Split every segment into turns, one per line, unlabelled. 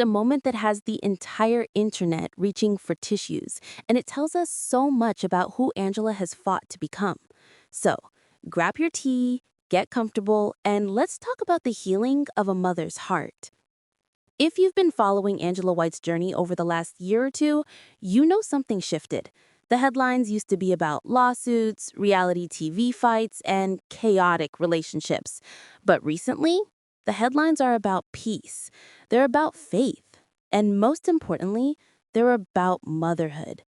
a moment that has the entire internet reaching for tissues, and it tells us so much about who Angela has fought to become. So, grab your tea, get comfortable, and let's talk about the healing of a mother's heart. If you've been following Angela White's journey over the last year or two, you know something shifted. The headlines used to be about lawsuits, reality TV fights, and chaotic relationships. But recently, the headlines are about peace. They're about faith. And most importantly, they're about motherhood.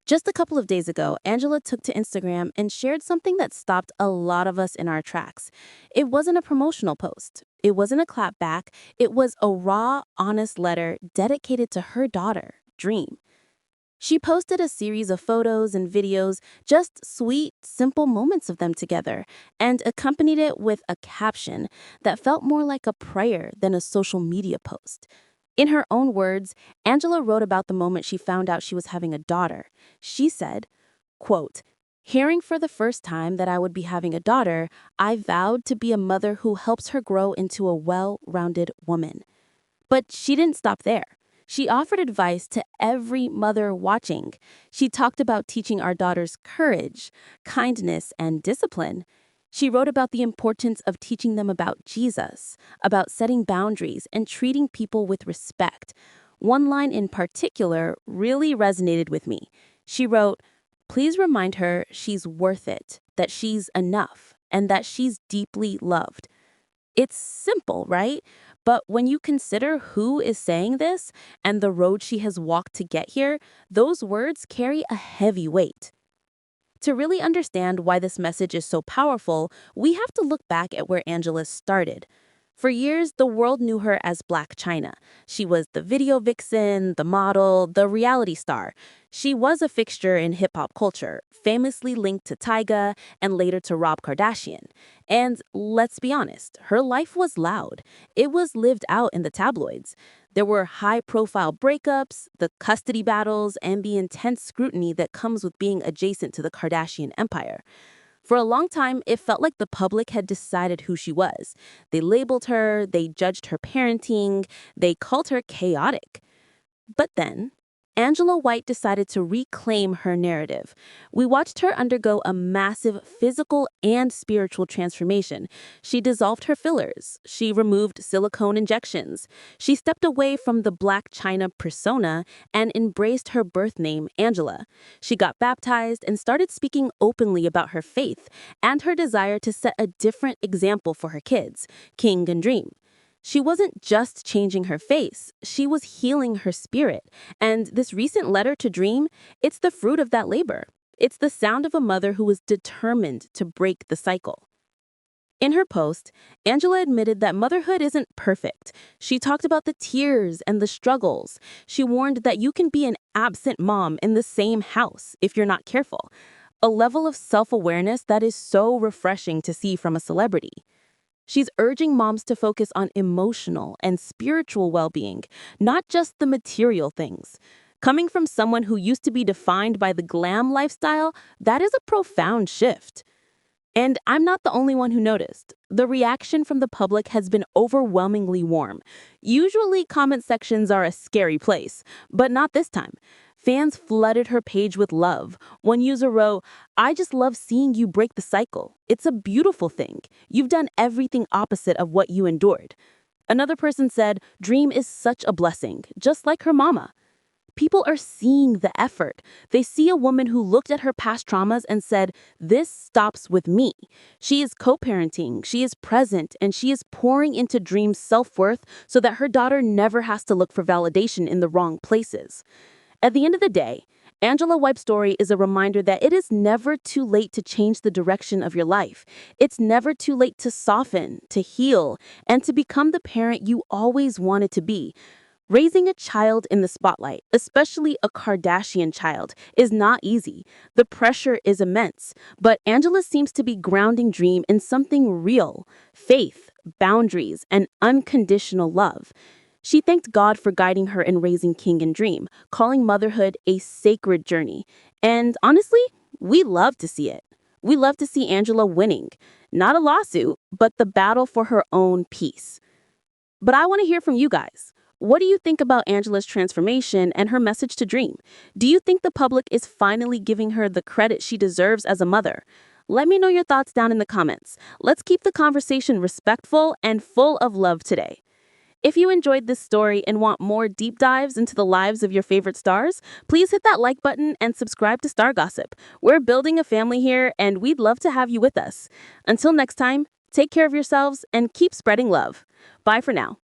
Just a couple of days ago, Angela took to Instagram and shared something that stopped a lot of us in our tracks. It wasn't a promotional post. It wasn't a clapback. It was a raw, honest letter dedicated to her daughter, Dream. She posted a series of photos and videos, just sweet, simple moments of them together, and accompanied it with a caption that felt more like a prayer than a social media post. In her own words, Angela wrote about the moment she found out she was having a daughter. She said, quote, "Hearing for the first time that I would be having a daughter, I vowed to be a mother who helps her grow into a well-rounded woman." But she didn't stop there. She offered advice to every mother watching. She talked about teaching our daughters courage, kindness, and discipline. She wrote about the importance of teaching them about Jesus, about setting boundaries and treating people with respect. One line in particular really resonated with me. She wrote, "Please remind her she's worth it, that she's enough, and that she's deeply loved." It's simple, right? But when you consider who is saying this and the road she has walked to get here, those words carry a heavy weight. To really understand why this message is so powerful, we have to look back at where Angela started. For years, the world knew her as Blac Chyna. She was the video vixen, the model, the reality star. She was a fixture in hip-hop culture, famously linked to Tyga and later to Rob Kardashian. And let's be honest, her life was loud. It was lived out in the tabloids. There were high-profile breakups, the custody battles, and the intense scrutiny that comes with being adjacent to the Kardashian empire. For a long time, it felt like the public had decided who she was. They labeled her, they judged her parenting, they called her chaotic. But then, Angela White decided to reclaim her narrative. We watched her undergo a massive physical and spiritual transformation. She dissolved her fillers. She removed silicone injections. She stepped away from the Blac Chyna persona and embraced her birth name, Angela. She got baptized and started speaking openly about her faith and her desire to set a different example for her kids, King and Dream. She wasn't just changing her face, she was healing her spirit. And this recent letter to Dream, it's the fruit of that labor. It's the sound of a mother who was determined to break the cycle. In her post, Angela admitted that motherhood isn't perfect. She talked about the tears and the struggles. She warned that you can be an absent mom in the same house if you're not careful. A level of self-awareness that is so refreshing to see from a celebrity. She's urging moms to focus on emotional and spiritual well-being, not just the material things. Coming from someone who used to be defined by the glam lifestyle, that is a profound shift. And I'm not the only one who noticed. The reaction from the public has been overwhelmingly warm. Usually, comment sections are a scary place, but not this time. Fans flooded her page with love. One user wrote, "I just love seeing you break the cycle. It's a beautiful thing. You've done everything opposite of what you endured." Another person said, "Dream is such a blessing, just like her mama." People are seeing the effort. They see a woman who looked at her past traumas and said, "This stops with me." She is co-parenting, she is present, and she is pouring into Dream's self-worth so that her daughter never has to look for validation in the wrong places. At the end of the day, Angela White's story is a reminder that it is never too late to change the direction of your life. It's never too late to soften, to heal, and to become the parent you always wanted to be. Raising a child in the spotlight, especially a Kardashian child, is not easy. The pressure is immense, but Angela seems to be grounding Dream in something real: faith, boundaries, and unconditional love. She thanked God for guiding her in raising King and Dream, calling motherhood a sacred journey. And honestly, we love to see it. We love to see Angela winning, not a lawsuit, but the battle for her own peace. But I want to hear from you guys. what do you think about Angela's transformation and her message to Dream? Do you think the public is finally giving her the credit she deserves as a mother? Let me know your thoughts down in the comments. Let's keep the conversation respectful and full of love today. If you enjoyed this story and want more deep dives into the lives of your favorite stars, please hit that like button and subscribe to Star Gossip. We're building a family here, and we'd love to have you with us. Until next time, take care of yourselves and keep spreading love. Bye for now.